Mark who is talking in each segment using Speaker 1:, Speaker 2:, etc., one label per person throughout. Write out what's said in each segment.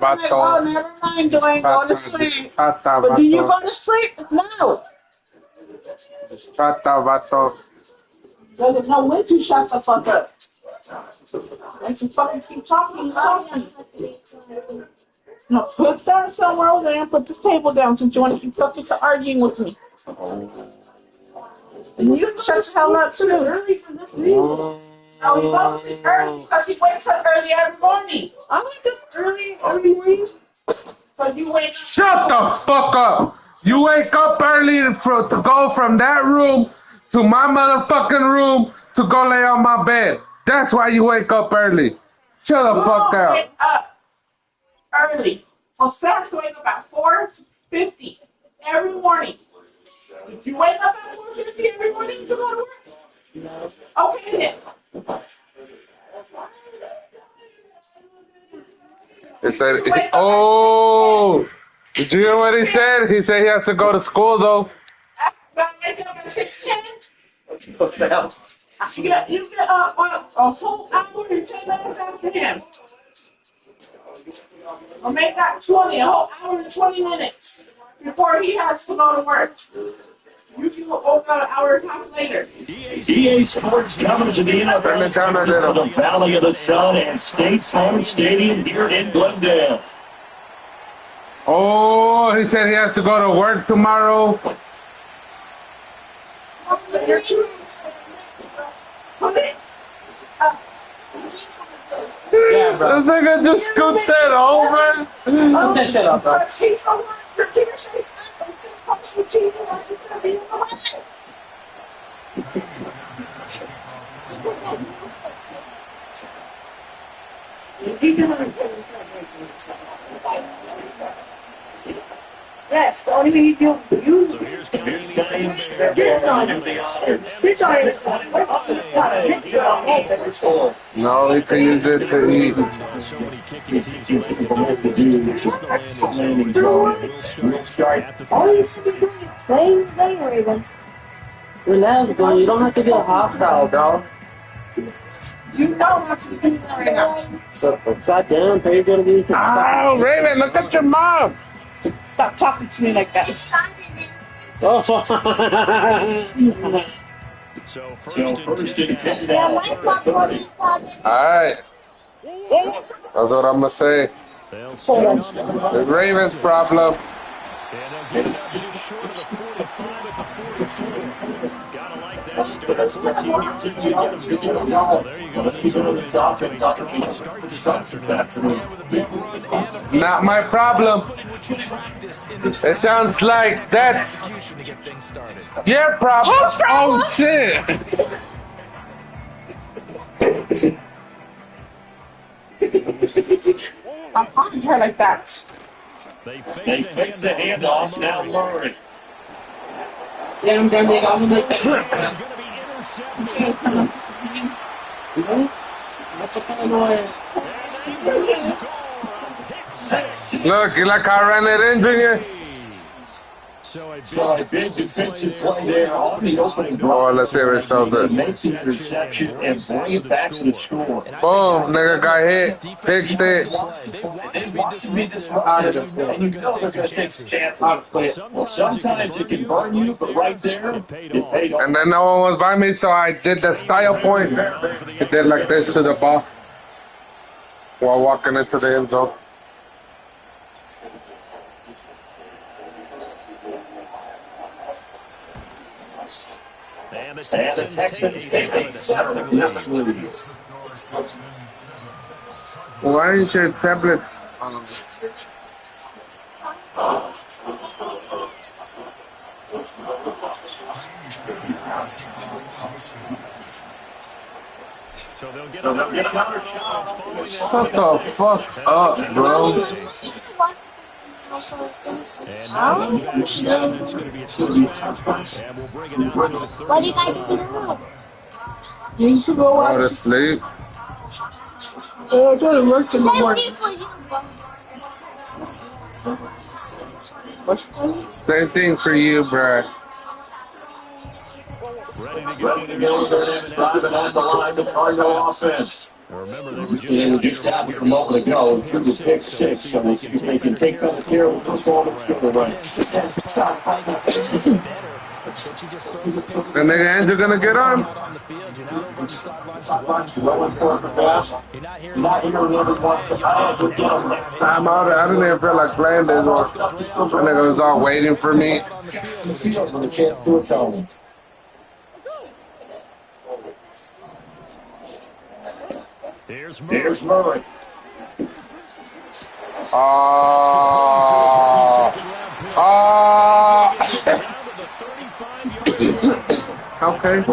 Speaker 1: Oh, never mind, Dwayne. Go to sleep. But do you go to sleep? No. Doesn't know when to shut the fuck up. When you fucking keep talking, you're talking. No, put that somewhere over there and put this table down since you want to keep fucking arguing with me. And you shut the hell up too. Early for this reason. No, he goes to sleep early because he wakes up early every morning. I wake up early every morning. So you wake.
Speaker 2: Shut the fuck up! You wake up early to go from that room to my motherfucking room to go lay on my bed. That's why you wake up early. Shut the fuck up.
Speaker 1: Wake up early. Well, Sam's wake up at 4:50 every morning. If you wake up at 4:50 every morning, you go to work. Okay then.
Speaker 2: He said, oh, did you hear what he said? He said he has to go to school though.
Speaker 1: Gotta wake up at 6:10. You get up a whole hour and 10 minutes after him. Or make that 20, a whole hour and 20 minutes before he has to go to work. You can go over an hour and a half later.
Speaker 3: EA Sports coming to the NFL for the Valley of the Sun and State Farm Stadium here in Glendale.
Speaker 2: Oh, he said he has to go to work tomorrow.
Speaker 1: Yeah, bro.
Speaker 2: This nigga just scoots it over.
Speaker 1: Put that shit up, bro. He's over your kids' face. He's supposed to cheat and I'm just going to be in the way. Yes, the only thing you do.
Speaker 3: So here's convenience.
Speaker 2: No, he can use it to eat.
Speaker 3: So many kicking teams.
Speaker 4: All you should be doing is playing today, Raven.
Speaker 5: Relax, bro. You don't have to get hostile, bro.
Speaker 1: You know what you're doing right now.
Speaker 5: So, shut down. Pay's gonna be.
Speaker 2: Oh, Raven, look at your mom.
Speaker 1: Stop talking to me like that.
Speaker 5: Oh,
Speaker 3: So first and 10.
Speaker 2: Alright. That's what I'm gonna say. The Ravens' problem.
Speaker 3: And they'll get it up just short of the 45 at the 44. Gotta like that start. 14 yards into it. Well, there you go. That's an offense off to a strong start this afternoon. With a big run and a
Speaker 2: Not my problem. It sounds like that's your problem. Oh, shit.
Speaker 1: I'm on her like that.
Speaker 3: They fix the handoff. Now Murray.
Speaker 5: yeah, I'm done. I'm gonna make
Speaker 2: Look, you like how I ran it in, Junior?
Speaker 3: So a big defensive play there on the opening drive.
Speaker 2: Oh, let's see if it shows it.
Speaker 3: Make the interception and bring it back to the score.
Speaker 2: Boom, nigga got hit. Picked it.
Speaker 3: They want to be disruptive, and you know they're going to take a stance on it. Well, sometimes it can burn you, but right there, it paid off.
Speaker 2: And then no one was by me, so I did the style point. I did like this to the ball while walking into the end zone.
Speaker 3: And the Texans take a 7-0 lead.
Speaker 2: Why is your tablet?
Speaker 3: So they'll get another shot.
Speaker 2: Shut the fuck up, bro.
Speaker 3: And now it's going to be a touchdown. And we'll bring it out to the 30.
Speaker 4: What do you guys do now?
Speaker 1: You need to go
Speaker 2: Go
Speaker 1: out.
Speaker 2: to sleep.
Speaker 1: Oh, I gotta work in the morning.
Speaker 2: Same thing for you, bruh.
Speaker 3: Ready to go with their next drive, and that's
Speaker 6: on the line to Cardinal offense.
Speaker 3: Remember, they were
Speaker 6: Just happened a moment ago through the pick six, so they see if they can take better care of the football that's going away.
Speaker 2: And then Andrew gonna get on. I'm out. I didn't even feel like playing this one. That nigga was all waiting for me.
Speaker 3: Here's
Speaker 6: Murray.
Speaker 2: Okay.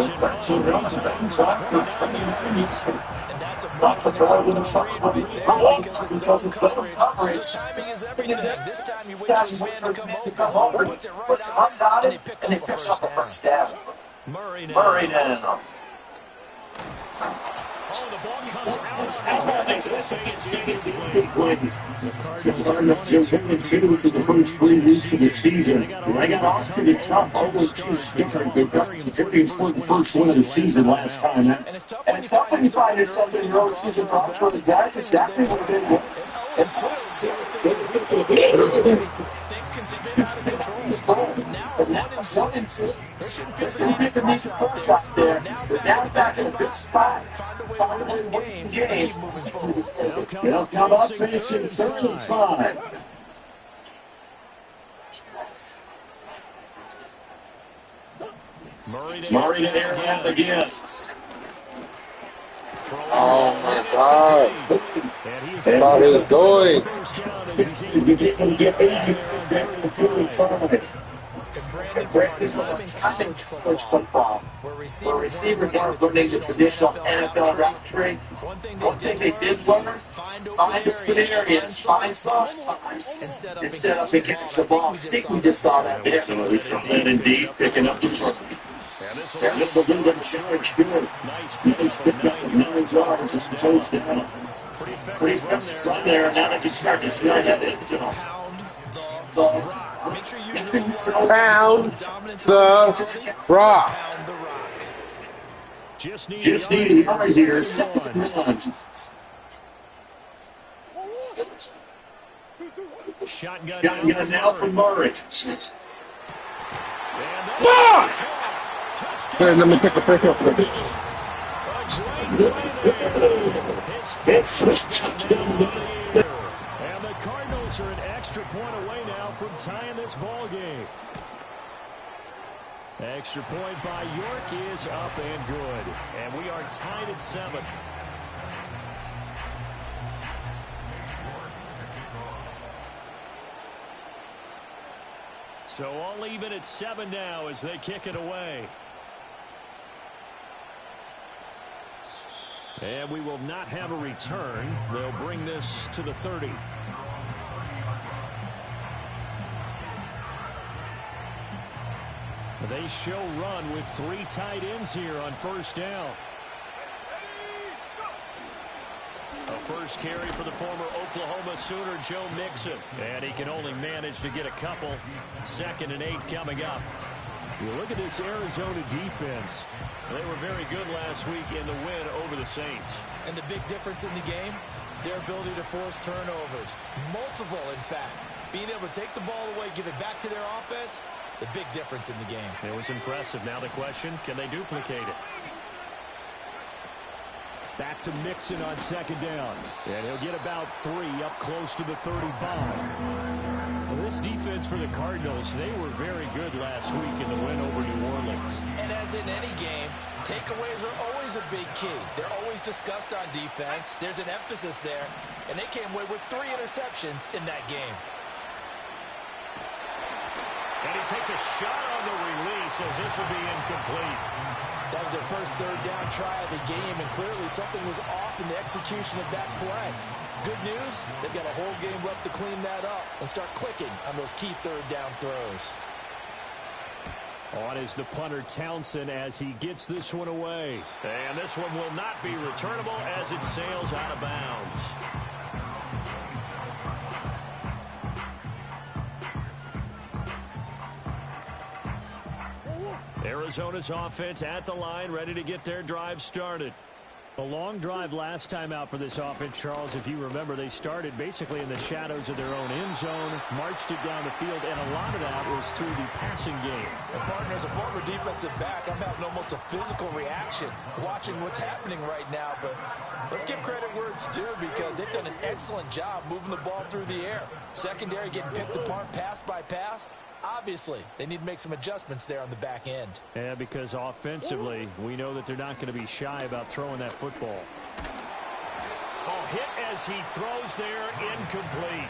Speaker 3: Murray
Speaker 6: now.
Speaker 3: Oh, the ball comes
Speaker 6: The Cardinals just won 2 for the first 3 weeks of the season. They got off to the tough 0-2 start. They got the very important first win of the season last time. And it's tough when you find yourself in your own season props for the guys. Exactly what they did.
Speaker 3: Things can spin out of control. But now, 1-2. They shouldn't feel the need to push out there. Now back in a good spot. Find a way to win some games. Keep moving forward.
Speaker 6: They'll come up finishing 35. Murray to Aaron again.
Speaker 2: Oh my God. What is doing?
Speaker 6: You didn't get 8 cutting college football, where receivers weren't running the traditional NFL route tree. One thing they did learn, find a good areas, find soft times, and set up and catch the ball. I think we just saw that there. So we saw that indeed, picking up the truck. And this will do them charge good. Nice pick up 9 yards and touchdown. Pretty fast run there, and now they can start to smell that engine.
Speaker 2: Pound the rock.
Speaker 3: Just need
Speaker 6: a yard here. Second one.
Speaker 3: Shotgun
Speaker 6: now for Murray.
Speaker 2: Fuck! Here, let me take a picture of this.
Speaker 3: And the Cardinals are an extra point away now from tying this ball game. Extra point by York is up and good. And we are tied at 7. So all even at 7 now as they kick it away. And we will not have a return. They'll bring this to the 30. They show run with 3 tight ends here on first down. A first carry for the former Oklahoma Sooner, Joe Mixon. And he can only manage to get a couple. 2nd and 8 coming up. You look at this Arizona defense. They were very good last week in the win over the Saints.
Speaker 7: And the big difference in the game, their ability to force turnovers. Multiple, in fact. Being able to take the ball away, give it back to their offense, the big difference in the game.
Speaker 3: It was impressive. Now the question, can they duplicate it? Back to Mixon on 2nd down. And he'll get about 3 up close to the 35. Well, this defense for the Cardinals, they were very good last week in the win over New Orleans.
Speaker 7: And as in any game, takeaways are always a big key. They're always discussed on defense. There's an emphasis there. And they came away with 3 interceptions in that game.
Speaker 3: And he takes a shot on the release as this will be incomplete.
Speaker 7: That was their first 3rd down try of the game, and clearly something was off in the execution of that play. Good news, they've got a whole game left to clean that up and start clicking on those key 3rd down throws.
Speaker 3: On is the punter Townsend as he gets this one away. And this one will not be returnable as it sails out of bounds. Arizona's offense at the line, ready to get their drive started.
Speaker 7: A long drive last time out for this offense, Charles. If you remember, they started basically in the shadows of their own end zone, marched it down the field, and a lot of that was through the passing game.
Speaker 8: And partner, as a former defensive back, I'm having almost a physical reaction watching what's happening right now. But let's give credit where it's due, because they've done an excellent job moving the ball through the air. Secondary getting picked apart pass by pass. Obviously, they need to make some adjustments there on the back end.
Speaker 7: Yeah, because offensively, we know that they're not going to be shy about throwing that football.
Speaker 3: Oh, hit as he throws there, incomplete.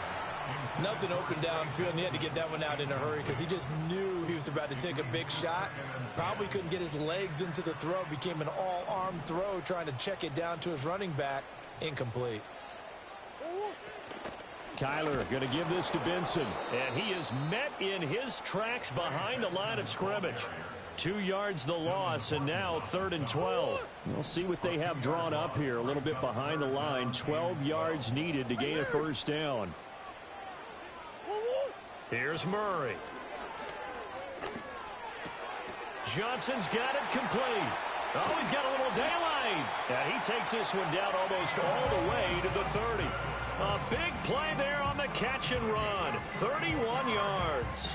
Speaker 8: Nothing open downfield, and he had to get that one out in a hurry because he just knew he was about to take a big shot. Probably couldn't get his legs into the throw. Became an all-arm throw trying to check it down to his running back. Incomplete.
Speaker 3: Kyler going to give this to Benson. And he is met in his tracks behind the line of scrimmage. 2 yards the loss, and now 3rd and 12. We'll see what they have drawn up here. A little bit behind the line. 12 yards needed to gain a first down. Here's Murray. Johnson's got it complete. Oh, he's got a little daylight. And he takes this one down almost all the way to the 30. A big play there on the catch and run. 31 yards.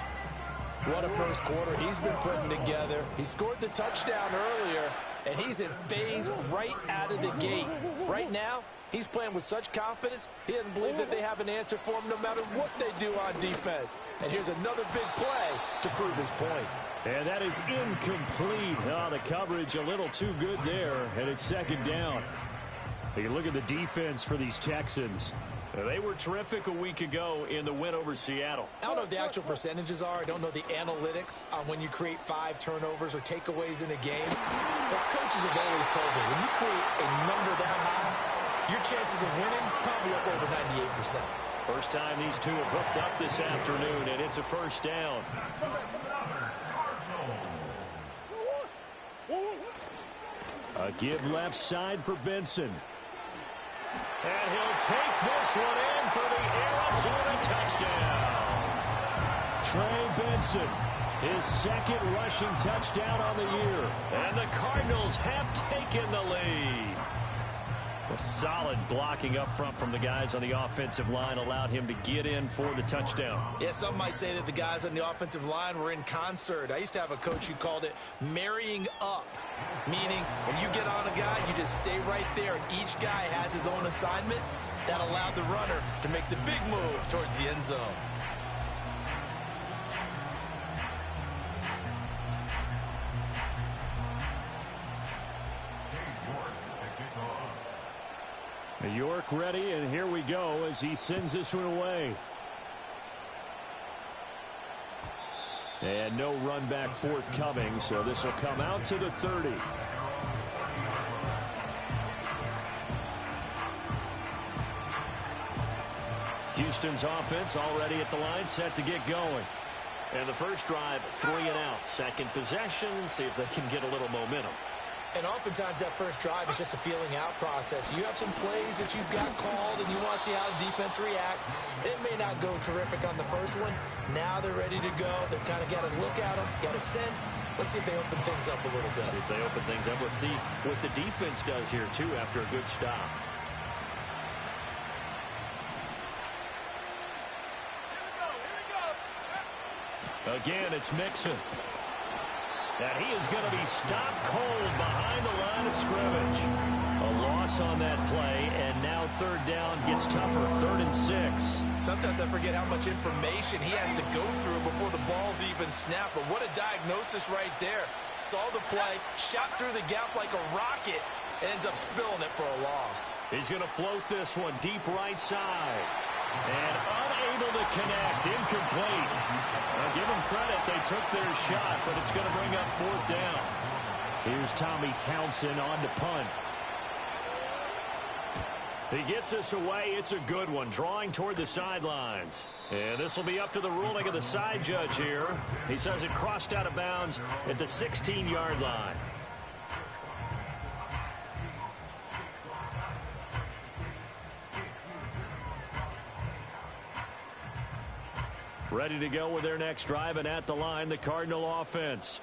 Speaker 8: What a first quarter he's been putting together. He scored the touchdown earlier, and he's in phase right out of the gate. Right now, he's playing with such confidence, he doesn't believe that they have an answer for him no matter what they do on defense. And here's another big play to prove his point.
Speaker 3: And that is incomplete. Oh, the coverage a little too good there, and it's 2nd down. You look at the defense for these Texans. They were terrific a week ago in the win over Seattle.
Speaker 8: I don't know what the actual percentages are. I don't know the analytics on when you create 5 turnovers or takeaways in a game. But coaches have always told me, when you create a number that high, your chances of winning probably up over 98%.
Speaker 3: First time these two have hooked up this afternoon, and it's a first down. A give left side for Benson. And he'll take this one in for the Arizona touchdown. Trey Benson, his 2nd rushing touchdown on the year. And the Cardinals have taken the lead. A solid blocking up front from the guys on the offensive line allowed him to get in for the touchdown.
Speaker 8: Yeah, some might say that the guys on the offensive line were in concert. I used to have a coach who called it marrying up, meaning when you get on a guy, you just stay right there, and each guy has his own assignment. That allowed the runner to make the big move towards the end zone.
Speaker 3: York ready, and here we go as he sends this one away. And no run back forthcoming, so this will come out to the 30. Houston's offense already at the line, set to get going. And the first drive, 3 and out. Second possession, see if they can get a little momentum.
Speaker 8: And oftentimes that first drive is just a feeling out process. You have some plays that you've got called and you want to see how the defense reacts. It may not go terrific on the first one. Now they're ready to go. They've kind of got a look at them, got a sense. Let's see if they open things up a little bit.
Speaker 3: See if they open things up. Let's see what the defense does here, too, after a good stop. Again, it's Mixon. And he is going to be stopped cold behind the line of scrimmage. A loss on that play, and now 3rd down gets tougher, 3rd and 6.
Speaker 8: Sometimes I forget how much information he has to go through before the ball's even snapped. But what a diagnosis right there. Saw the play, shot through the gap like a rocket, ends up spilling it for a loss.
Speaker 3: He's going to float this one deep right side. And unable to connect, incomplete. Now give them credit, they took their shot, but it's going to bring up 4th down. Here's Tommy Townsend on to punt. He gets us away. It's a good one, drawing toward the sidelines. And this will be up to the ruling of the side judge here. He says it crossed out of bounds at the 16-yard line. Ready to go with their next drive, and at the line, the Cardinal offense.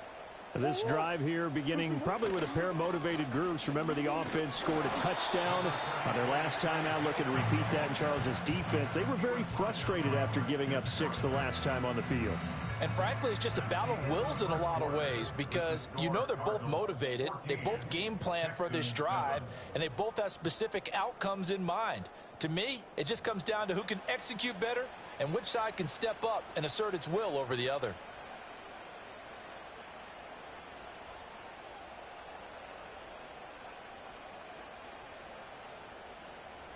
Speaker 3: This drive here beginning probably with a pair of motivated groups. Remember, the offense scored a touchdown on their last time out. Looking to repeat that in Charles's defense. They were very frustrated after giving up 6 the last time on the field.
Speaker 7: And frankly, it's just a battle of wills in a lot of ways because you know they're both motivated. They both game plan for this drive, and they both have specific outcomes in mind. To me, it just comes down to who can execute better and which side can step up and assert its will over the other.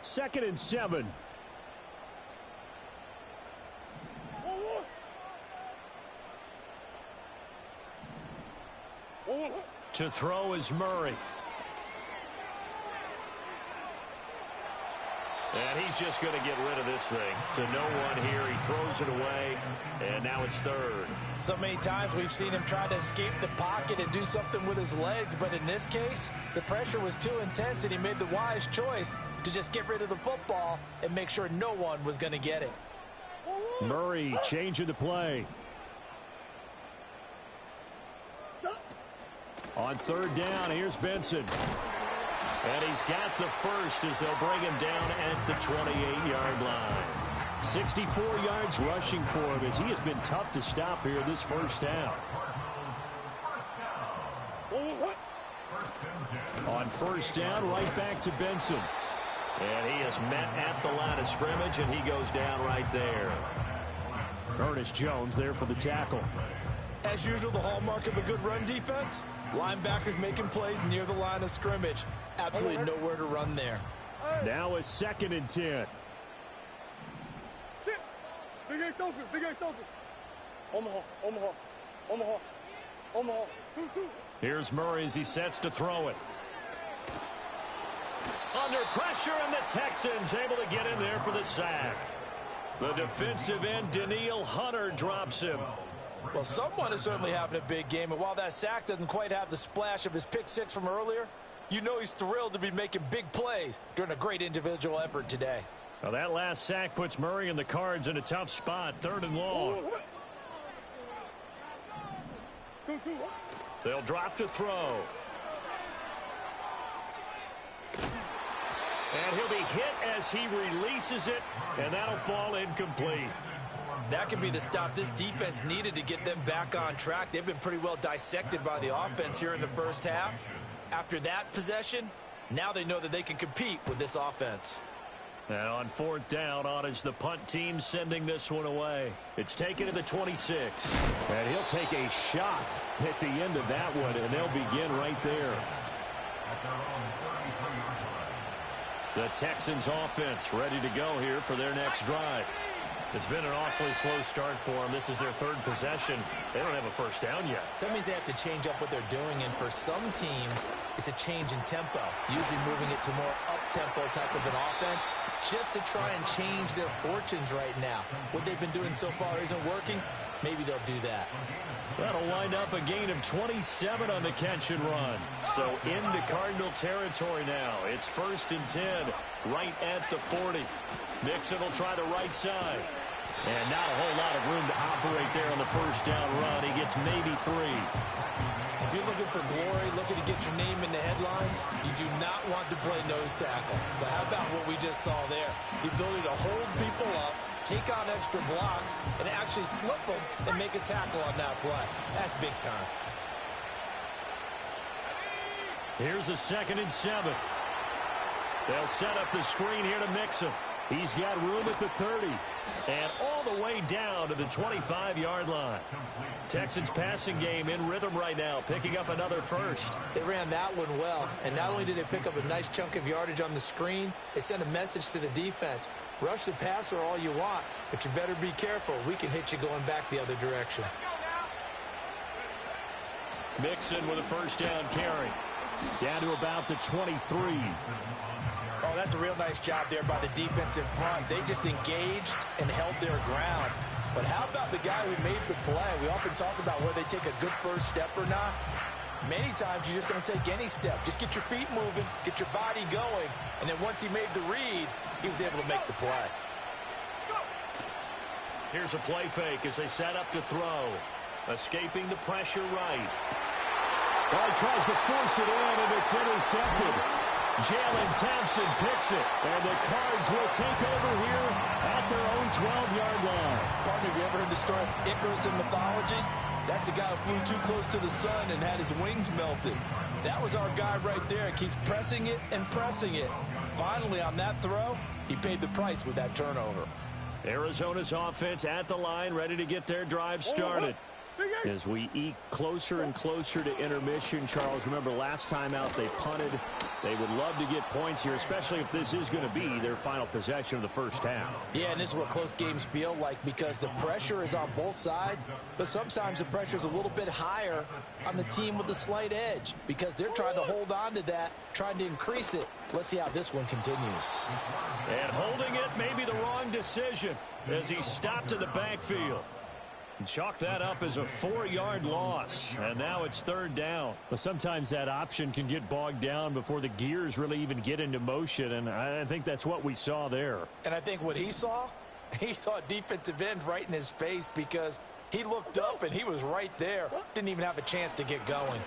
Speaker 3: Second and 7. To throw is Murray. And he's just going to get rid of this thing. To no one here. He throws it away. And now it's third.
Speaker 7: So many times we've seen him try to escape the pocket and do something with his legs. But in this case, the pressure was too intense and he made the wise choice to just get rid of the football and make sure no one was going to get it.
Speaker 3: Murray changing the play. On third down, here's Benson. And he's got the first as they'll bring him down at the 28-yard line. 64 yards rushing for him as he has been tough to stop here this first half. On first down, right back to Benson. And he is met at the line of scrimmage, and he goes down right there. Ernest Jones there for the tackle.
Speaker 7: As usual, the hallmark of a good run defense, linebackers making plays near the line of scrimmage. Absolutely nowhere to run there.
Speaker 3: Now a second and 10.
Speaker 9: Big Ace open, Big Ace open. Omaha, Omaha, Omaha, Omaha. 2-2.
Speaker 3: Here's Murray as he sets to throw it. Under pressure, and the Texans able to get in there for the sack. The defensive end, Daniil Hunter, drops him.
Speaker 7: Well, someone is certainly having a big game, and while that sack doesn't quite have the splash of his pick six from earlier, you know he's thrilled to be making big plays during a great individual effort today.
Speaker 3: Well, that last sack puts Murray and the Cards in a tough spot, third and long.
Speaker 9: 2-2.
Speaker 3: They'll drop to throw. And he'll be hit as he releases it, and that'll fall incomplete.
Speaker 7: That could be the stop this defense needed to get them back on track. They've been pretty well dissected by the offense here in the first half. After that possession, now they know that they can compete with this offense.
Speaker 3: And on fourth down, on is the punt team sending this one away. It's taken to the 26. And he'll take a shot at the end of that one, and they'll begin right there. The Texans offense ready to go here for their next drive. It's been an awfully slow start for them. This is their third possession. They don't have a first down yet.
Speaker 7: So that means they have to change up what they're doing, and for some teams, it's a change in tempo, usually moving it to more up-tempo type of an offense, just to try and change their fortunes right now. What they've been doing so far isn't working. Maybe they'll do that.
Speaker 3: That'll wind up a gain of 27 on the catch and run. So into Cardinal territory now. It's 1st and 10, right at the 40. Nixon will try the right side. And not a whole lot of room to operate there on the first down run. He gets maybe 3.
Speaker 7: If you're looking for glory, looking to get your name in the headlines, you do not want to play nose tackle. But how about what we just saw there? The ability to hold people up, take on extra blocks, and actually slip them and make a tackle on that play. That's big time.
Speaker 3: Here's a 2nd and 7. They'll set up the screen here to Mixon. He's got room at the 30. And all the way down to the 25-yard line. Texans passing game in rhythm right now, picking up another first.
Speaker 7: They ran that one well, and not only did they pick up a nice chunk of yardage on the screen, they sent a message to the defense. Rush the passer all you want, but you better be careful. We can hit you going back the other direction.
Speaker 3: Mixon with a first down carry. Down to about the 23.
Speaker 7: Oh, that's a real nice job there by the defense in front. They just engaged and held their ground. But how about the guy who made the play? We often talk about whether they take a good first step or not. Many times you just don't take any step. Just get your feet moving, get your body going, and then once he made the read, he was able to make the play.
Speaker 3: Here's a play fake as they set up to throw. Escaping the pressure right.
Speaker 7: Well, he tries to force it in, and it's intercepted. Jalen Thompson picks it, and the Cards will take over here at their own 12-yard line.
Speaker 8: Partner, have you ever heard the story of Icarus in mythology? That's the guy who flew too close to the sun and had his wings melted. That was our guy right there. Keeps pressing it and pressing it. Finally, on that throw, he paid the price with that turnover.
Speaker 3: Arizona's offense at the line, ready to get their drive started. As we eke closer and closer to intermission, Charles, remember last time out they punted. They would love to get points here, especially if this is going to be their final possession of the first half.
Speaker 8: Yeah, and this is what close games feel like because the pressure is on both sides, but sometimes the pressure is a little bit higher on the team with the slight edge because they're trying to hold on to that, trying to increase it. Let's see how this one continues.
Speaker 3: And holding it may be the wrong decision as he stopped in the backfield. Chalk that up as a 4-yard loss, and now it's third down.
Speaker 7: But sometimes that option can get bogged down before the gears really even get into motion, and I think that's what we saw there.
Speaker 8: And I think what he saw a defensive end right in his face because he looked up and he was right there. Didn't even have a chance to get going.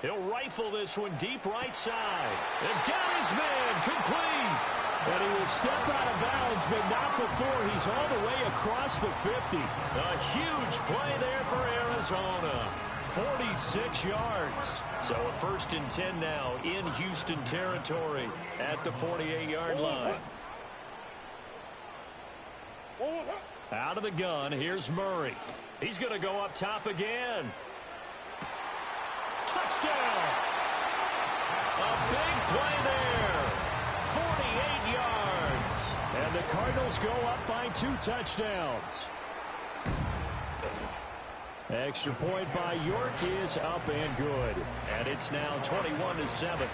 Speaker 3: He'll rifle this one deep right side. And got his man complete.
Speaker 7: And he will step out of bounds, but not before he's all the way across the 50.
Speaker 3: A huge play there for Arizona. 46 yards. So a 1st and 10 now in Houston territory at the 48-yard line. Out of the gun, here's Murray. He's going to go up top again. Touchdown! A big play there. 48 yards.
Speaker 7: And the Cardinals go up by 2 touchdowns. Extra point by York is up and good.
Speaker 3: And it's now 21-7.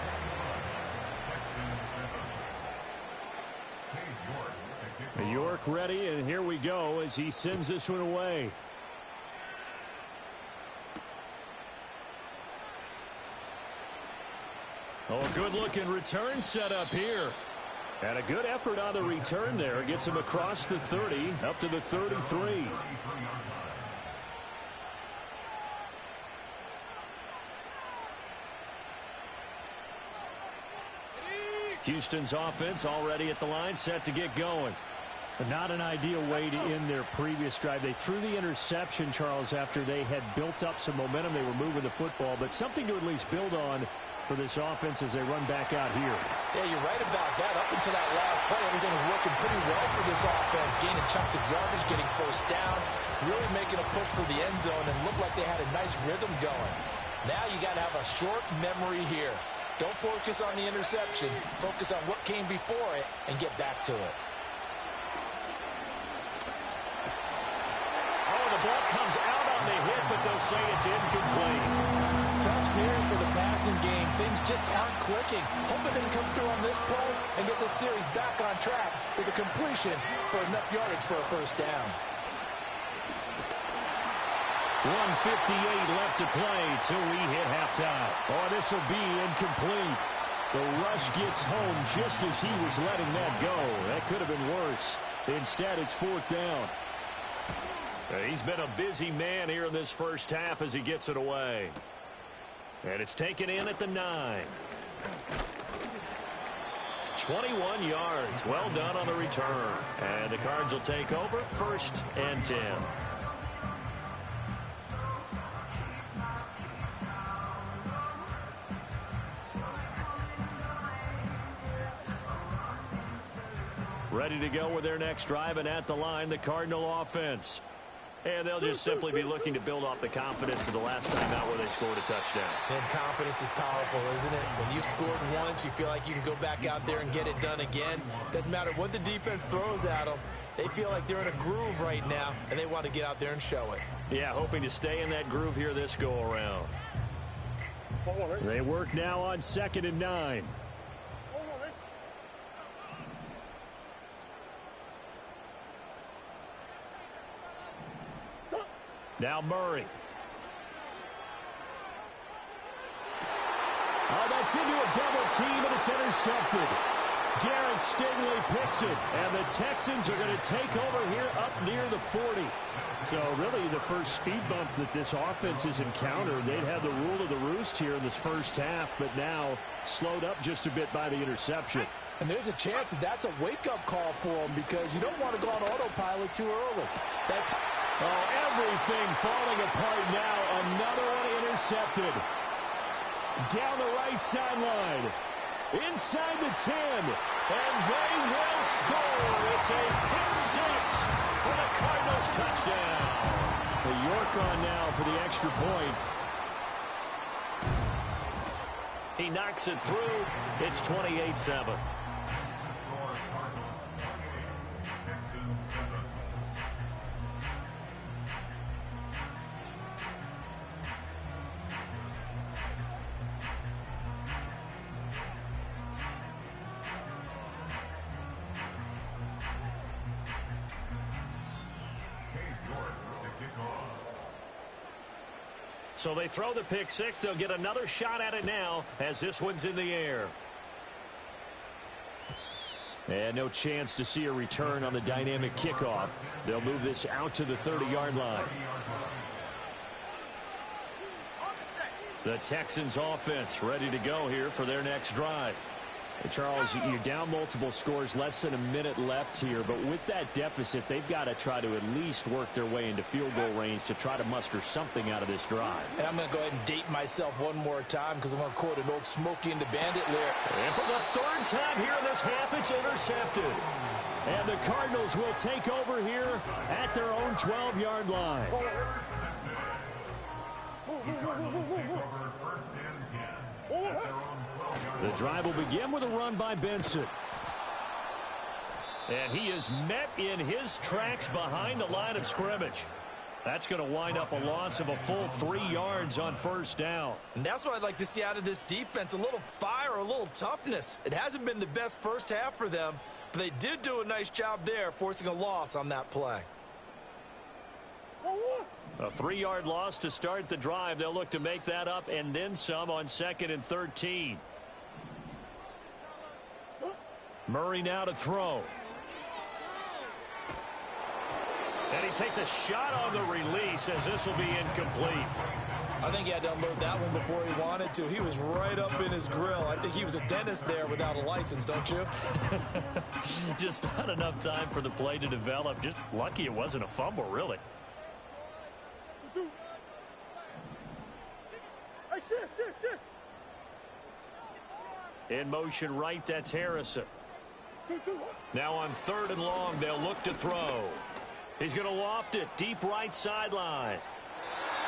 Speaker 7: York ready, and here we go as he sends this one away.
Speaker 3: Oh, good-looking return set up here.
Speaker 7: And a good effort on the return there. Gets him across the 30, up to the 33.
Speaker 3: Houston's offense already at the line, set to get going.
Speaker 7: Not an ideal way to end their previous drive. They threw the interception, Charles, after they had built up some momentum. They were moving the football, but something to at least build on for this offense as they run back out here.
Speaker 8: Yeah, you're right about that. Up until that last play, everything was working pretty well for this offense. Gaining chunks of yardage, getting first downs, really making a push for the end zone, and looked like they had a nice rhythm going. Now you got to have a short memory here. Don't focus on the interception. Focus on what came before it and get back to it.
Speaker 3: Oh, the ball comes out on the hit, but they'll say it's incomplete.
Speaker 8: Tough series for the passing game. Things just aren't clicking. Hoping they can come through on this play and get this series back on track with a completion for enough yardage for a first down.
Speaker 3: 1:58 left to play till we hit halftime.
Speaker 7: Oh, this will be incomplete. The rush gets home just as he was letting that go. That could have been worse. Instead, it's 4th down.
Speaker 3: He's been a busy man here in this first half as he gets it away. And it's taken in at the 9. 21 yards. Well done on the return. And the Cards will take over 1st and 10. Ready to go with their next drive, and at the line, the Cardinal offense. And they'll just simply be looking to build off the confidence of the last time out where they scored a touchdown.
Speaker 8: And confidence is powerful, isn't it? When you've scored once, you feel like you can go back out there and get it done again. Doesn't matter what the defense throws at them. They feel like they're in a groove right now, and they want to get out there and show it.
Speaker 3: Yeah, hoping to stay in that groove here this go-around.
Speaker 7: They work now on 2nd and 9.
Speaker 3: Now Murray.
Speaker 7: Oh, that's into a double team, and it's intercepted.
Speaker 3: Darren Stingley picks it, and the Texans are going to take over here up near the 40. So really the first speed bump that this offense has encountered. They'd had the rule of the roost here in this first half, but now slowed up just a bit by the interception.
Speaker 7: And there's a chance that that's a wake-up call for them because you don't want to go on autopilot too early. That's
Speaker 3: everything falling apart now. Another one intercepted. Down the right sideline. Inside the 10. And they will score. It's a pick six for the Cardinals touchdown. The York on now for the extra point. He knocks it through. It's 28-7. So they throw the pick six. They'll get another shot at it now as this one's in the air. And no chance to see a return on the dynamic kickoff. They'll move this out to the 30-yard line. The Texans offense ready to go here for their next drive. Charles, you're down multiple scores, less than a minute left here, but with that deficit, they've got to try to at least work their way into field goal range to try to muster something out of this drive.
Speaker 7: And I'm going to go ahead and date myself one more time because I'm going to quote an old Smokey and the Bandit lyric.
Speaker 3: And for the third time here in this half, it's intercepted. And the Cardinals will take over here at their own 12-yard line. The drive will begin with a run by Benson. And he is met in his tracks behind the line of scrimmage. That's going to wind up a loss of a full 3 yards on first down.
Speaker 7: And that's what I'd like to see out of this defense, a little fire, a little toughness. It hasn't been the best first half for them, but they did do a nice job there, forcing a loss on that play.
Speaker 3: A 3-yard loss to start the drive. They'll look to make that up and then some on 2nd and 13. Murray now to throw. And he takes a shot on the release as this will be incomplete.
Speaker 7: I think he had to unload that one before he wanted to. He was right up in his grill. I think he was a dentist there without a license, don't you?
Speaker 3: Just not enough time for the play to develop. Just lucky it wasn't a fumble, really. In motion right, that's Harrison. Now on 3rd and long, they'll look to throw. He's going to loft it deep right sideline.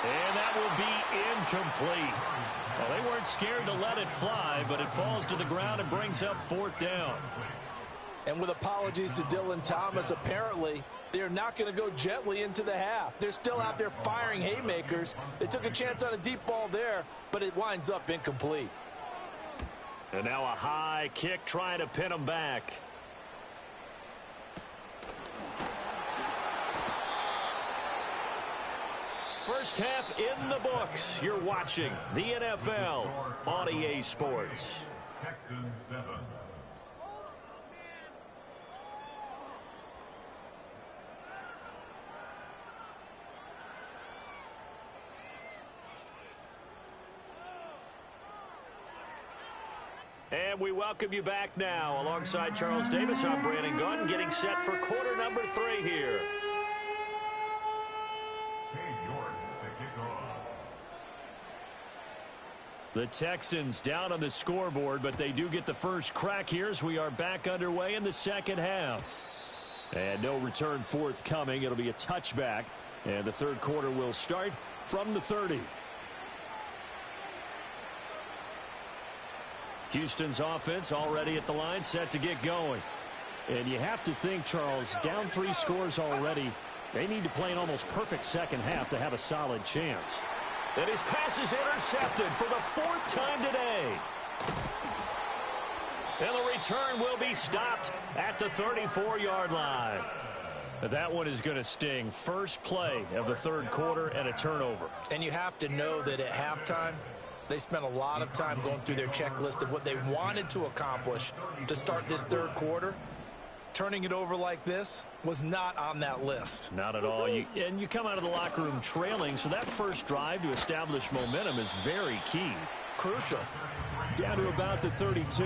Speaker 3: And that will be incomplete. Well, they weren't scared to let it fly, but it falls to the ground and brings up 4th down.
Speaker 7: And with apologies to Dylan Thomas, apparently they're not going to go gently into the half. They're still out there firing haymakers. They took a chance on a deep ball there, but it winds up incomplete.
Speaker 3: And now a high kick trying to pin them back. First half in the books. You're watching the NFL on EA Sports.
Speaker 10: Texans 7.
Speaker 3: And we welcome you back now. Alongside Charles Davis, I'm Brandon Gunn, getting set for quarter number 3 here. The Texans down on the scoreboard, but they do get the first crack here as we are back underway in the second half. And no return forthcoming. It'll be a touchback. And the third quarter will start from the 30. Houston's offense already at the line, set to get going. And you have to think, Charles, down 3 scores already. They need to play an almost perfect second half to have a solid chance. And his pass is intercepted for the 4th time today. And the return will be stopped at the 34-yard line. That one is going to sting. First play of the third quarter and a turnover.
Speaker 7: And you have to know that at halftime, They spent a lot of time going through their checklist of what they wanted to accomplish to start this third quarter. Turning it over like this was not on that list.
Speaker 3: Not at all. And you come out of the locker room trailing, so that first drive to establish momentum is very key.
Speaker 7: Crucial.
Speaker 3: Down to about the 32.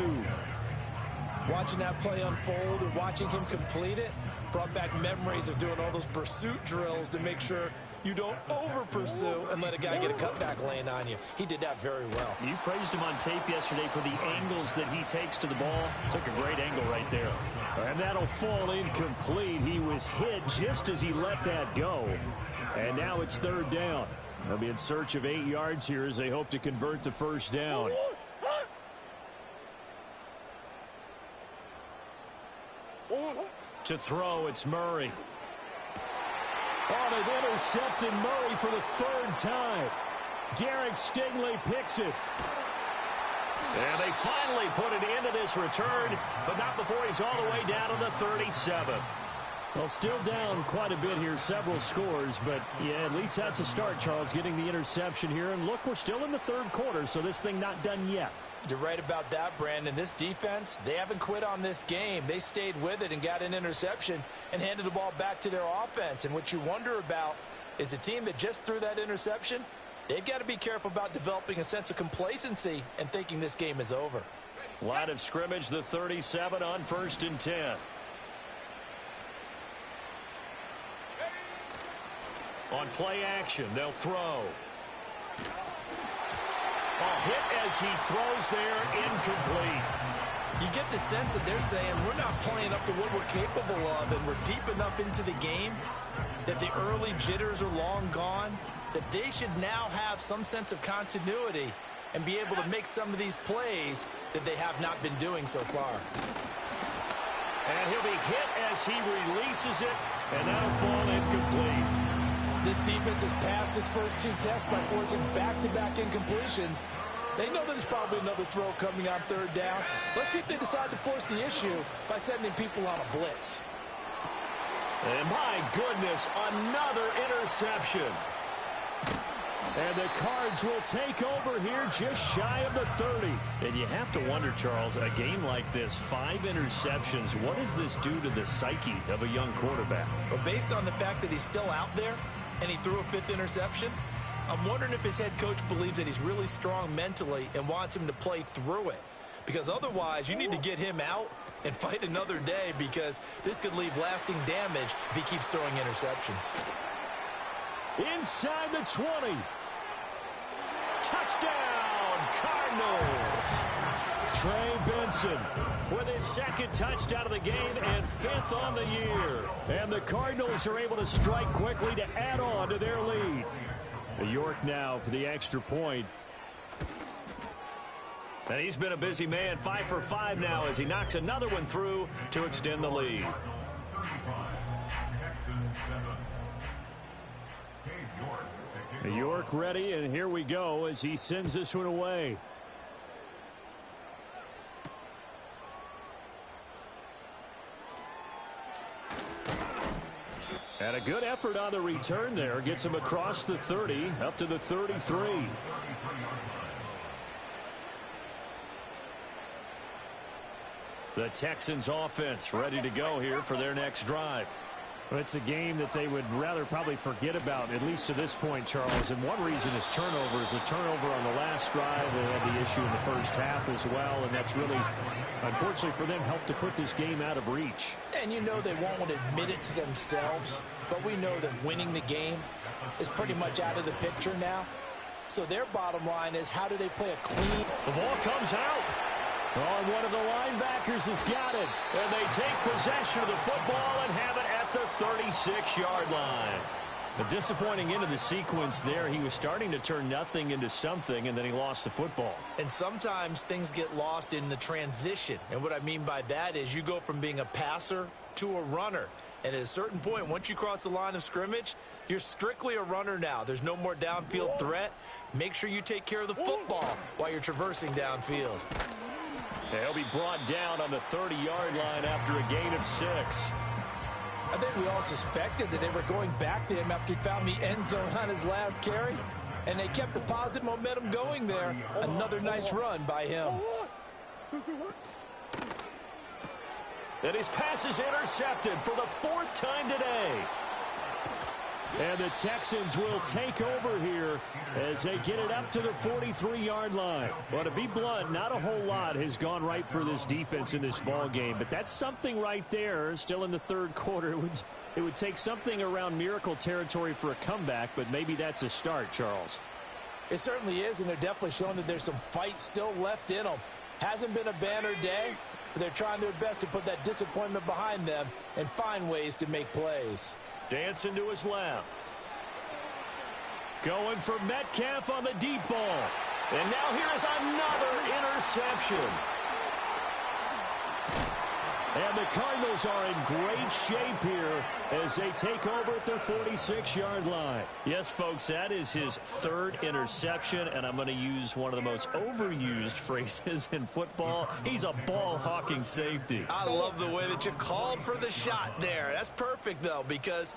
Speaker 7: Watching that play unfold and watching him complete it brought back memories of doing all those pursuit drills to make sure you don't over-pursue and let a guy get a cutback lane on you. He did that very well.
Speaker 3: You praised him on tape yesterday for the angles that he takes to the ball. Took a great angle right there. And that'll fall incomplete. He was hit just as he let that go. And now it's third down. They'll be in search of 8 yards here as they hope to convert the first down. To throw, it's Murray. Oh, they've intercepted Murray for the third time. Derek Stingley picks it. And they finally put it into this return, but not before he's all the way down to the 37. Well, still down quite a bit here, several scores, but yeah, at least that's a start, Charles, getting the interception here. And look, we're still in the third quarter, so this thing not done yet.
Speaker 7: You're right about that, Brandon. This defense, they haven't quit on this game. They stayed with it and got an interception and handed the ball back to their offense. And what you wonder about is the team that just threw that interception, they've got to be careful about developing a sense of complacency and thinking this game is over.
Speaker 3: Line of scrimmage, the 37 on 1st and 10. On play action, they'll throw. Hit as he throws there, incomplete.
Speaker 7: You get the sense that they're saying we're not playing up to what we're capable of, and we're deep enough into the game that the early jitters are long gone, that they should now have some sense of continuity and be able to make some of these plays that they have not been doing so far.
Speaker 3: And he'll be hit as he releases it, and that'll fall incomplete.
Speaker 7: This defense has passed its first 2 tests by forcing back-to-back incompletions. They know there's probably another throw coming on third down. Let's see if they decide to force the issue by sending people on a blitz.
Speaker 3: And my goodness, another interception. And the Cards will take over here just shy of the 30. And you have to wonder, Charles, a game like this, 5 interceptions, what does this do to the psyche of a young quarterback?
Speaker 7: Well, based on the fact that he's still out there and he threw a 5th interception, I'm wondering if his head coach believes that he's really strong mentally and wants him to play through it. Because otherwise, you need to get him out and fight another day, because this could leave lasting damage if he keeps throwing interceptions.
Speaker 3: Inside the 20. Touchdown, Cardinals. Trey Benson with his 2nd touchdown of the game and 5th on the year. And the Cardinals are able to strike quickly to add on to their lead. York now for the extra point. And he's been a busy man, 5 for 5 now as he knocks another one through to extend the lead. York ready, and here we go as he sends this one away. And a good effort on the return there. Gets him across the 30, up to the 33. The Texans offense ready to go here for their next drive.
Speaker 10: Well, it's a game that they would rather probably forget about, at least to this point, Charles. And one reason is turnovers. A turnover on the last drive. They had the issue in the first half as well. And that's really, unfortunately for them, helped to put this game out of reach.
Speaker 7: And you know they won't admit it to themselves, but we know that winning the game is pretty much out of the picture now. So their bottom line is, how do they play a clean...
Speaker 3: The ball comes out. Oh, and one of the linebackers has got it. And they take possession of the football and have it at the 36-yard line. A disappointing end of the sequence there. He was starting to turn nothing into something, and then he lost the football.
Speaker 7: And sometimes things get lost in the transition. And what I mean by that is you go from being a passer to a runner. And at a certain point, once you cross the line of scrimmage, you're strictly a runner now. There's no more downfield threat. Make sure you take care of the football while you're traversing downfield.
Speaker 3: He'll be brought down on the 30-yard line after a gain of 6.
Speaker 7: I think we all suspected that they were going back to him after he found the end zone on his last carry. And they kept the positive momentum going there. Another nice run by him.
Speaker 10: And his pass is intercepted for the 4th time today. And the Texans will take over here as they get it up to the 43-yard line. Well, to be blunt, not a whole lot has gone right for this defense in this ball game, but that's something right there. Still in the 3rd quarter, it would take something around miracle territory for a comeback, but maybe that's a start, Charles.
Speaker 7: It certainly is, and they're definitely showing that there's some fight still left in them. Hasn't been a banner day, but they're trying their best to put that disappointment behind them and find ways to make plays.
Speaker 10: Dancing to his left. Going for Metcalf on the deep ball. And now here is another interception. And the Cardinals are in great shape here as they take over at their 46-yard line. Yes, folks, that is his 3rd interception, and I'm going to use one of the most overused phrases in football. He's a ball-hawking safety.
Speaker 7: I love the way that you called for the shot there. That's perfect, though, because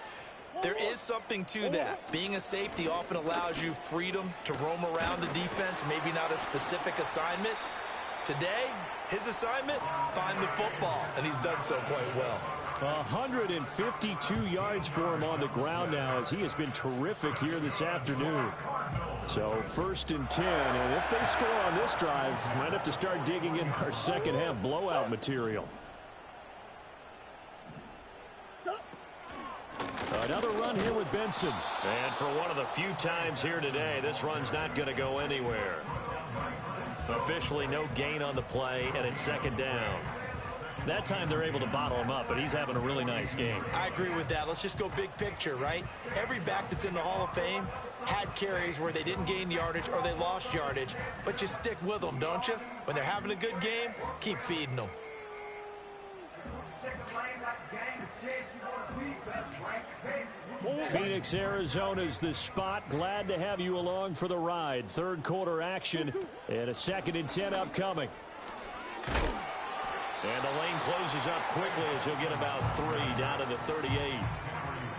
Speaker 7: there is something to that. Being a safety often allows you freedom to roam around the defense, maybe not a specific assignment. Today, his assignment, find the football, and he's done so quite well.
Speaker 10: 152 yards for him on the ground now as he has been terrific here this afternoon. So 1st and 10, and if they score on this drive, might have to start digging in our second half blowout material. Another run here with Benson.
Speaker 3: And for one of the few times here today, this run's not going to go anywhere. Officially no gain on the play, and it's 2nd down.
Speaker 10: That time they're able to bottle him up, but he's having a really nice game.
Speaker 7: I agree with that. Let's just go big picture, right? Every back that's in the Hall of Fame had carries where they didn't gain yardage or they lost yardage, but you stick with them, don't you? When they're having a good game, keep feeding them.
Speaker 10: Phoenix, Arizona's the spot. Glad to have you along for the ride. 3rd quarter action and a 2nd and 10 upcoming.
Speaker 3: And the lane closes up quickly as he'll get about 3 down to the 38.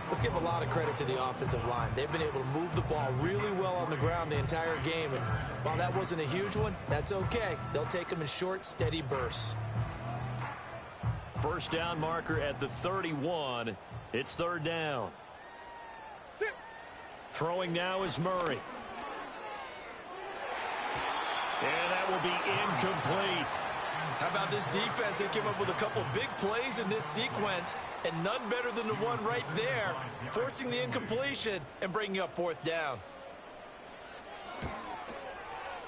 Speaker 7: Let's give a lot of credit to the offensive line. They've been able to move the ball really well on the ground the entire game. And while that wasn't a huge one, that's okay. They'll take them in short, steady bursts.
Speaker 3: 1st down marker at the 31. It's 3rd down.
Speaker 10: Throwing now is Murray.
Speaker 3: And that will be incomplete.
Speaker 7: How about this defense? They came up with a couple big plays in this sequence, and none better than the one right there, forcing the incompletion and bringing up 4th down.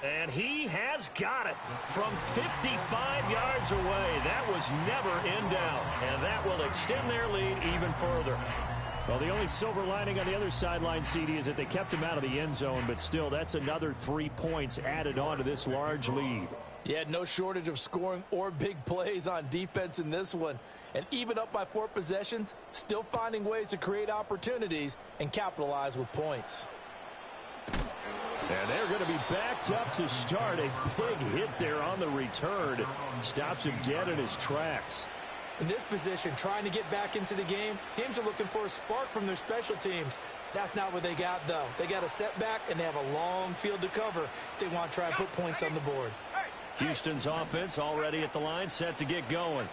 Speaker 10: And he has got it from 55 yards away. That was never in doubt, and that will extend their lead even further. Well, the only silver lining on the other sideline, CD, is that they kept him out of the end zone, but still, that's another 3 points added on to this large lead.
Speaker 7: Yeah, no shortage of scoring or big plays on defense in this one. And even up by 4 possessions, still finding ways to create opportunities and capitalize with points.
Speaker 10: And they're going to be backed up to start. A big hit there on the return. Stops him dead in his tracks.
Speaker 7: In this position, trying to get back into the game, teams are looking for a spark from their special teams. That's not what they got, though. They got a setback, and they have a long field to cover if they want to try and put points on the board.
Speaker 10: Houston's offense already at the line, set to get going.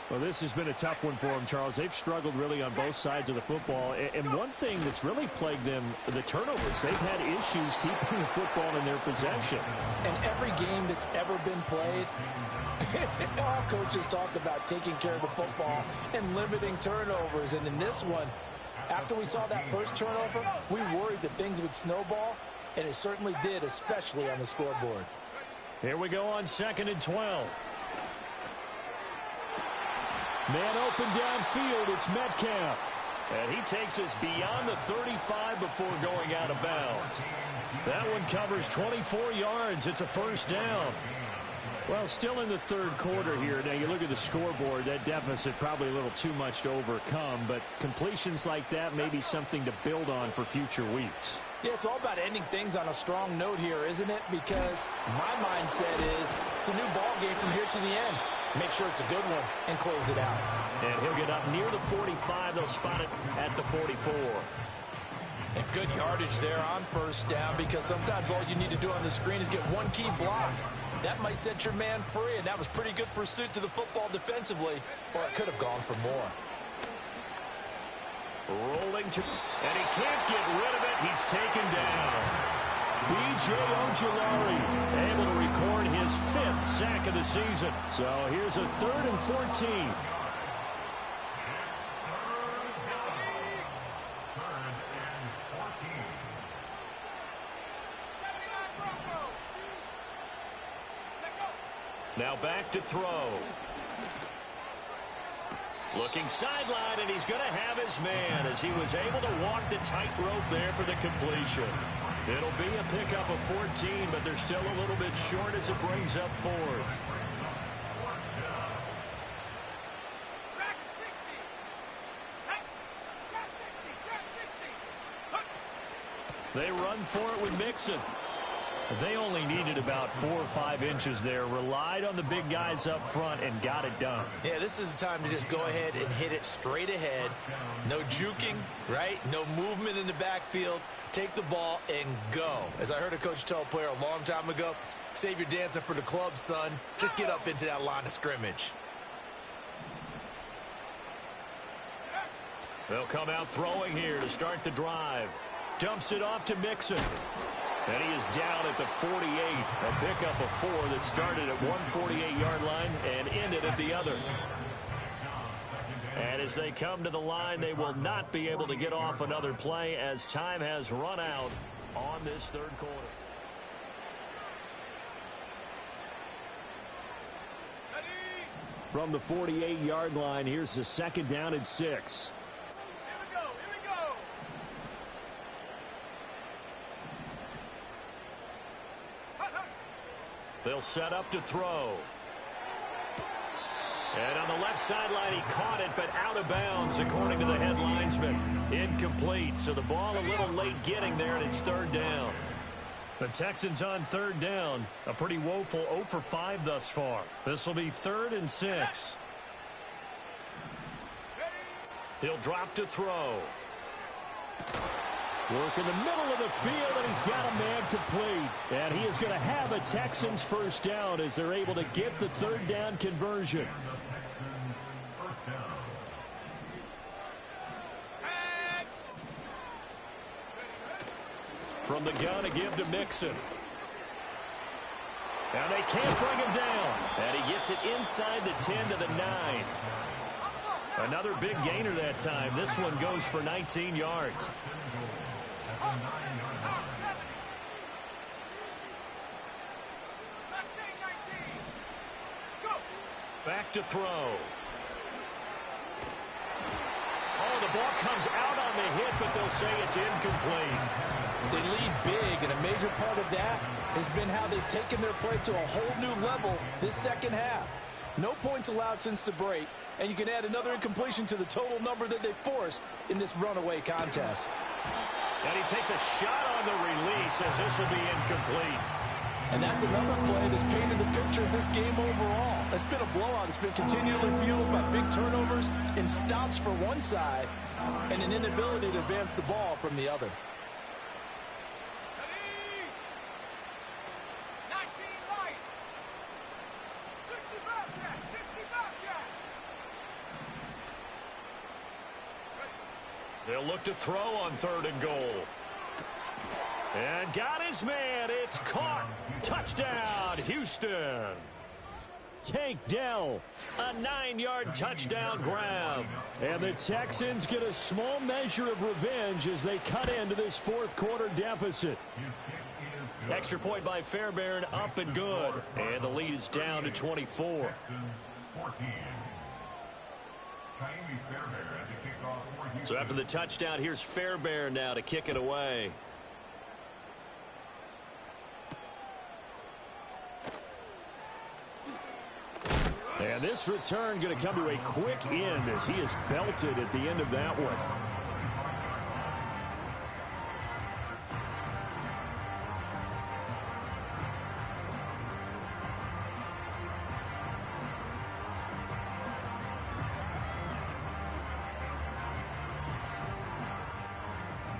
Speaker 10: Well, this has been a tough one for them, Charles. They've struggled really on both sides of the football. And one thing that's really plagued them, the turnovers. They've had issues keeping the football in their possession.
Speaker 7: And every game that's ever been played, all coaches talk about taking care of the football and limiting turnovers. And in this one, after we saw that first turnover, we worried that things would snowball, and it certainly did, especially on the scoreboard.
Speaker 10: Here we go on 2nd and 12. Man open downfield, it's Metcalf.
Speaker 3: And he takes us beyond the 35 before going out of bounds.
Speaker 10: That one covers 24 yards. It's a 1st down. Well, still in the 3rd quarter here. Now, you look at the scoreboard, that deficit probably a little too much to overcome, but completions like that may be something to build on for future weeks.
Speaker 7: Yeah, it's all about ending things on a strong note here, isn't it? Because my mindset is it's a new ball game from here to the end. Make sure it's a good one and close it out.
Speaker 10: And he'll get up near the 45. They'll spot it at the 44.
Speaker 7: And good yardage there on first down, because sometimes all you need to do on the screen is get one key block. That might set your man free, and that was pretty good pursuit to the football defensively, or it could have gone for more.
Speaker 10: Rolling to, and he can't get rid of it. He's taken down. B.J. Ojulari able to record his 5th sack of the season. So here's a 3rd and 14. Now back to throw. Looking sideline, and he's going to have his man as he was able to walk the tightrope there for the completion. It'll be a pickup of 14, but they're still a little bit short as it brings up 4th. They run for it with Mixon. They only needed about 4 or 5 inches there, relied on the big guys up front, and got it done.
Speaker 7: Yeah, this is the time to just go ahead and hit it straight ahead. No juking, right? No movement in the backfield. Take the ball and go. As I heard a coach tell a player a long time ago, save your dancing for the club, son. Just get up into that line of scrimmage.
Speaker 10: They'll come out throwing here to start the drive. Dumps it off to Mixon. And he is down at the 48. A pickup of 4 that started at 148-yard line and ended at the other. And as they come to the line, they will not be able to get off another play as time has run out on this 3rd quarter. From the 48-yard line, here's the 2nd down and 6. They'll set up to throw. And on the left sideline, he caught it, but out of bounds, according to the head linesman. Incomplete, so the ball a little late getting there, and it's 3rd down. The Texans on 3rd down. A pretty woeful 0 for 5 thus far. This will be 3rd and 6. He'll drop to throw. Work in the middle of the field, and he's got a man complete. And he is going to have a Texans 1st down as they're able to get the 3rd down conversion. From the gun to give to Mixon. And they can't bring him down. And he gets it inside the 10 to the 9. Another big gainer that time. This one goes for 19 yards. Back to throw. Oh, the ball comes out on the hit, but they'll say it's incomplete.
Speaker 7: They lead big, and a major part of that has been how they've taken their play to a whole new level this 2nd half. No points allowed since the break, and you can add another incompletion to the total number that they forced in this runaway contest.
Speaker 10: And he takes a shot on the release as this will be incomplete.
Speaker 7: And that's another play that's painted the picture of this game overall. It's been a blowout. It's been continually fueled by big turnovers and stops for one side and an inability to advance the ball from the other.
Speaker 10: They'll look to throw on 3rd and goal. And got his man. It's caught. Touchdown, Houston. Tank Dell, a 9-yard touchdown grab. And the Texans get a small measure of revenge as they cut into this 4th quarter deficit. Extra point by Fairbairn, up and good. And the lead is down to 24. So after the touchdown, here's Fairbairn now to kick it away. And this return going to come to a quick end as he is belted at the end of that one.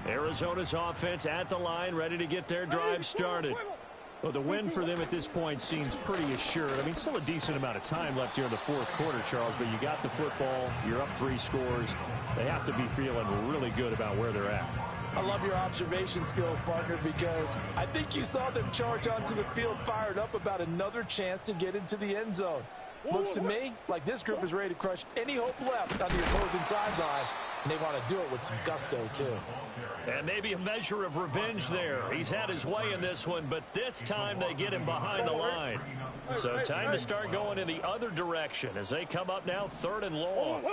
Speaker 10: Arizona's offense at the line, ready to get their drive started. Well, the win for them at this point seems pretty assured. I mean, still a decent amount of time left here in the fourth quarter, Charles, but you got the football, you're up 3 scores. They have to be feeling really good about where they're at.
Speaker 7: I love your observation skills, partner, because I think you saw them charge onto the field fired up about another chance to get into the end zone. Looks to me like this group is ready to crush any hope left on the opposing sideline, and they want to do it with some gusto, too.
Speaker 10: And maybe a measure of revenge there. He's had his way in this one, but this time they get him behind the line. So time to start going in the other direction as they come up now 3rd and long.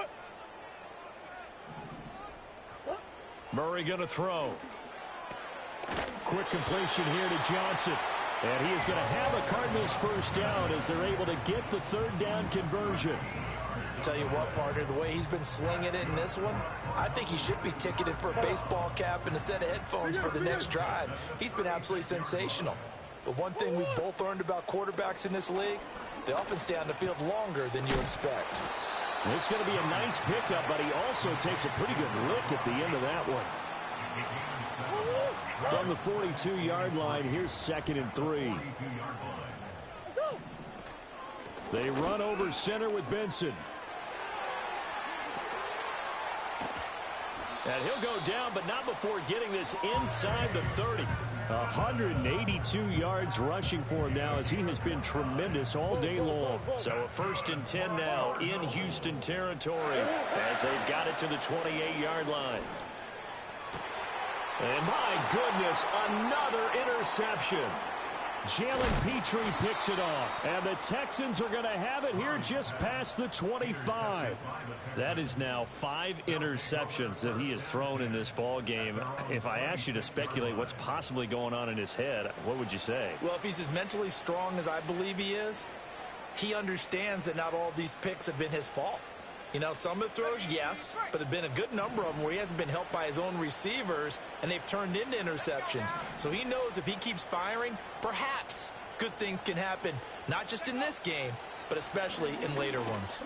Speaker 10: Murray going to throw. Quick completion here to Johnson. And he is going to have a Cardinals first down as they're able to get the 3rd down conversion.
Speaker 7: Tell you what, partner, the way he's been slinging it in this one, I think he should be ticketed for a baseball cap and a set of headphones for the next drive. He's been absolutely sensational. But one thing we've both learned about quarterbacks in this league, they often stay on the field longer than you expect.
Speaker 10: It's going to be a nice pickup, but he also takes a pretty good lick at the end of that one. From the 42-yard line, here's 2nd and 3. They run over center with Benson. And he'll go down, but not before getting this inside the 30. 182 yards rushing for him now as he has been tremendous all day long. So a 1st and 10 now in Houston territory as they've got it to the 28-yard line. And my goodness, another interception. Jalen Petrie picks it off, and the Texans are going to have it here just past the 25. That is now 5 interceptions that he has thrown in this ball game. If I asked you to speculate what's possibly going on in his head, what would you say?
Speaker 7: Well, if he's as mentally strong as I believe he is, he understands that not all these picks have been his fault. You know, some of the throws, yes, but there have been a good number of them where he hasn't been helped by his own receivers, and they've turned into interceptions. So he knows if he keeps firing, perhaps good things can happen, not just in this game, but especially in later ones.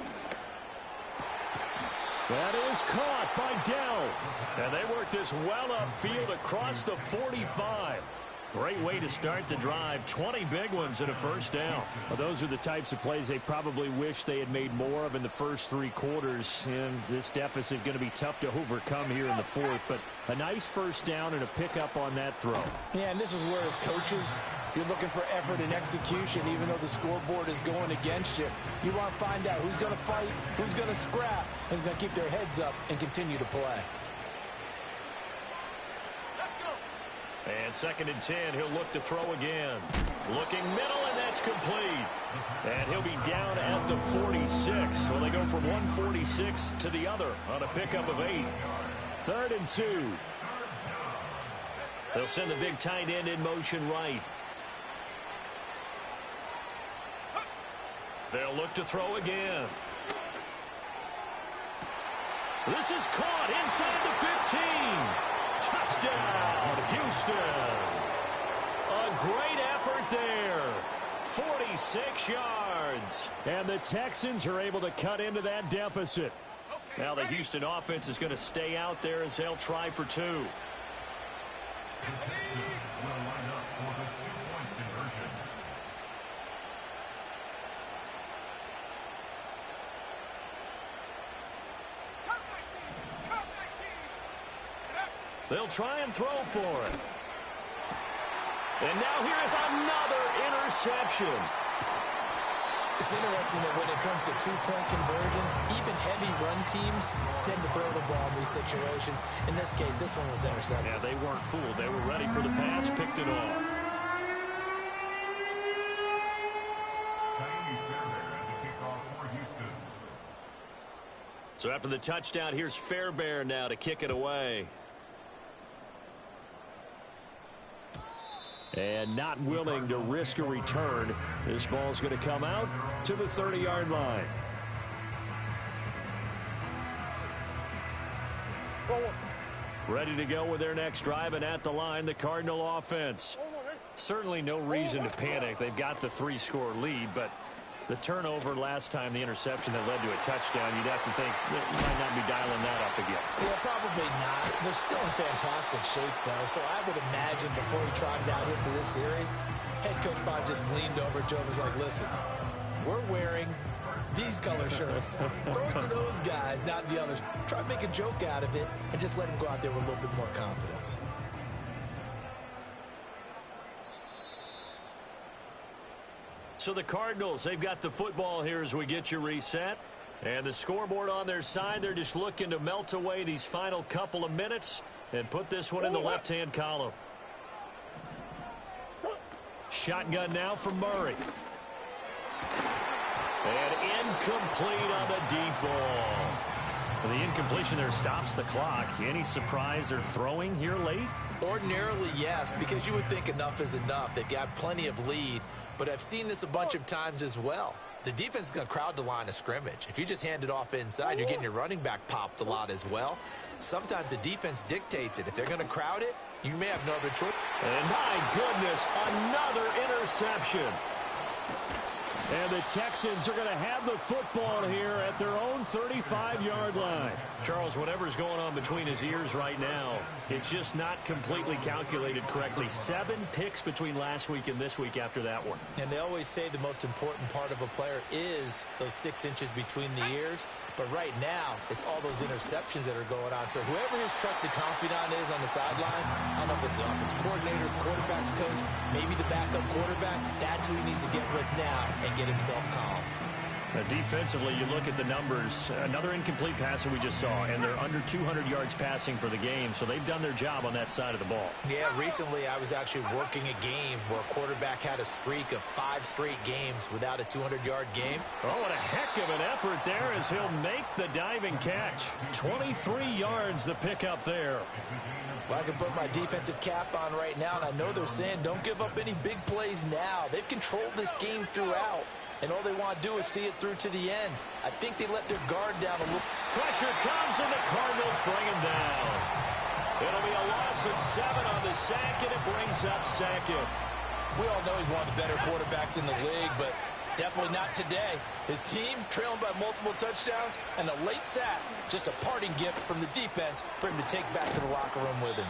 Speaker 10: That is caught by Dell. And they work this well upfield across the 45. Great way to start the drive. 20 big ones and a first down. Well, those are the types of plays they probably wish they had made more of in the first 3 quarters. And this deficit going to be tough to overcome here in the 4th. But a nice first down and a pickup on that throw.
Speaker 7: Yeah, and this is where as coaches, you're looking for effort and execution, even though the scoreboard is going against you. You want to find out who's going to fight, who's going to scrap, who's going to keep their heads up and continue to play.
Speaker 10: And 2nd and 10, he'll look to throw again. Looking middle, and that's complete. And he'll be down at the 46. So they go from 146 to the other on a pickup of 8. 3rd and 2. They'll send the big tight end in motion right. They'll look to throw again. This is caught inside the 15. Touchdown, Houston. A great effort there. 46 yards. And the Texans are able to cut into that deficit. Now the Houston offense is going to stay out there as they'll try for 2. They'll try and throw for it. And now here's another interception.
Speaker 7: It's interesting that when it comes to 2-point conversions, even heavy run teams tend to throw the ball in these situations. In this case, this one was intercepted.
Speaker 10: Yeah, they weren't fooled. They were ready for the pass, picked it off. So after the touchdown, here's Fairbairn now to kick it away. And not willing to risk a return. This ball's going to come out to the 30-yard line. Ready to go with their next drive, and at the line, the Cardinal offense. Certainly no reason to panic. They've got the 3-score lead, but The turnover last time, the interception that led to a touchdown, you'd have to think that might not be dialing that up again.
Speaker 7: Yeah, probably not. They're still in fantastic shape, though, so I would imagine before he trotted out here for this series, head coach probably just leaned over to him and was like, listen, we're wearing these color shirts. Throw it to those guys, not the others. Try to make a joke out of it and just let him go out there with a little bit more confidence.
Speaker 10: So the Cardinals, they've got the football here as we get you reset. And the scoreboard on their side, they're just looking to melt away these final couple of minutes and put this one in the left-hand column. Shotgun now for Murray. And incomplete on the deep ball. The incompletion there stops the clock. Any surprise they're throwing here late?
Speaker 7: Ordinarily, yes, because you would think enough is enough. They've got plenty of lead, but I've seen this a bunch of times as well. The defense is going to crowd the line of scrimmage. If you just hand it off inside, you're getting your running back popped a lot as well. Sometimes the defense dictates it. If they're going to crowd it, you may have no other choice.
Speaker 10: And my goodness, another interception. And the Texans are going to have the football here at their own 35-yard line. Charles, whatever's going on between his ears right now, it's just not completely calculated correctly. 7 picks between last week and this week after that one.
Speaker 7: And they always say the most important part of a player is those 6 inches between the ears. But right now, it's all those interceptions that are going on. So whoever his trusted confidant is on the sidelines, I don't know if it's the offense coordinator, the quarterback's coach, maybe the backup quarterback, that's who he needs to get with now and get himself calm.
Speaker 10: Defensively, you look at the numbers. Another incomplete pass that we just saw, and they're under 200 yards passing for the game, so they've done their job on that side of the ball.
Speaker 7: Yeah, recently I was actually working a game where a quarterback had a streak of 5 straight games without a 200-yard game.
Speaker 10: Oh, what a heck of an effort there as he'll make the diving catch. 23 yards the pickup there.
Speaker 7: Well, I can put my defensive cap on right now, and I know they're saying don't give up any big plays now. They've controlled this game throughout. And all they want to do is see it through to the end. I think they let their guard down a little.
Speaker 10: Pressure comes, and the Cardinals bring him down. It'll be a loss of 7 on the sack, and it brings up second.
Speaker 7: We all know he's one of the better quarterbacks in the league, but definitely not today. His team trailing by multiple touchdowns, and a late sack, just a parting gift from the defense for him to take back to the locker room with him.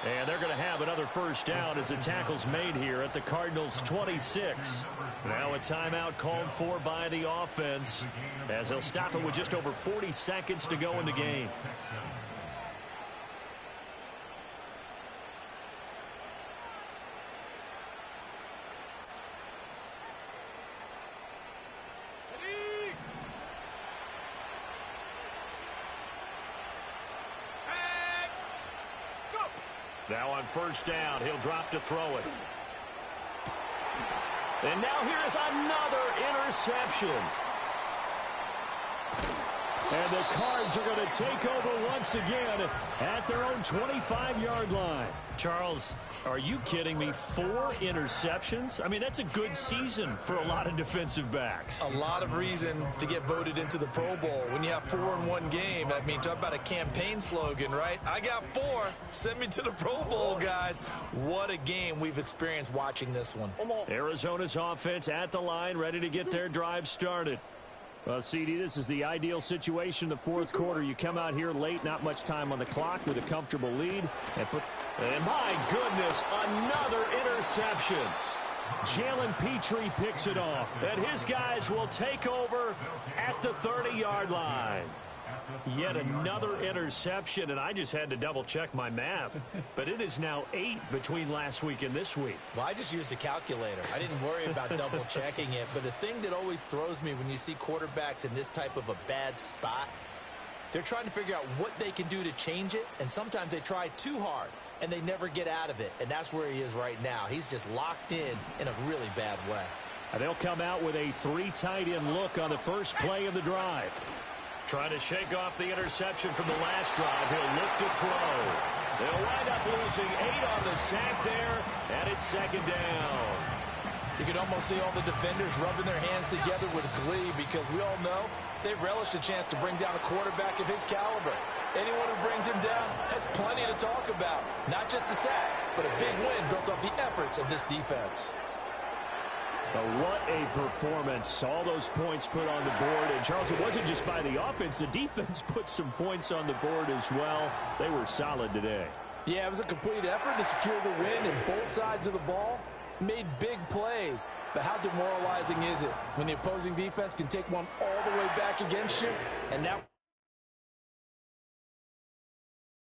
Speaker 10: And they're going to have another first down as the tackle's made here at the Cardinals' 26. Now a timeout called for by the offense as they'll stop it with just over 40 seconds to go in the game. Now on first down, he'll drop to throw it. And now here's another interception. And the Cards are going to take over once again at their own 25-yard line. Charles, are you kidding me? 4 interceptions? I mean, that's a good season for a lot of defensive backs.
Speaker 7: A lot of reason to get voted into the Pro Bowl. When you have 4 in one game, I mean, talk about a campaign slogan, right? I got 4. Send me to the Pro Bowl, guys. What a game we've experienced watching this one.
Speaker 10: Arizona's offense at the line, ready to get their drive started. Well, CD, this is the ideal situation in the fourth quarter. You come out here late, not much time on the clock with a comfortable lead. And my goodness, another interception. Jalen Petrie picks it off. And his guys will take over at the 30-yard line. Yet another interception, and I just had to double-check my math. But it is now 8 between last week and this week.
Speaker 7: Well, I just used a calculator. I didn't worry about double-checking it. But the thing that always throws me when you see quarterbacks in this type of a bad spot, they're trying to figure out what they can do to change it, and sometimes they try too hard, and they never get out of it. And that's where he is right now. He's just locked in a really bad way.
Speaker 10: And they'll come out with a 3 tight end look on the first play of the drive. Trying to shake off the interception from the last drive. He'll look to throw. They'll wind up losing 8 on the sack there, and it's second down.
Speaker 7: You can almost see all the defenders rubbing their hands together with glee because we all know they relish the chance to bring down a quarterback of his caliber. Anyone who brings him down has plenty to talk about. Not just a sack, but a big win built off the efforts of this defense.
Speaker 10: What a performance. All those points put on the board. And, Charles, it wasn't just by the offense. The defense put some points on the board as well. They were solid today.
Speaker 7: Yeah, it was a complete effort to secure the win, and both sides of the ball made big plays. But how demoralizing is it when the opposing defense can take one all the way back against you, and now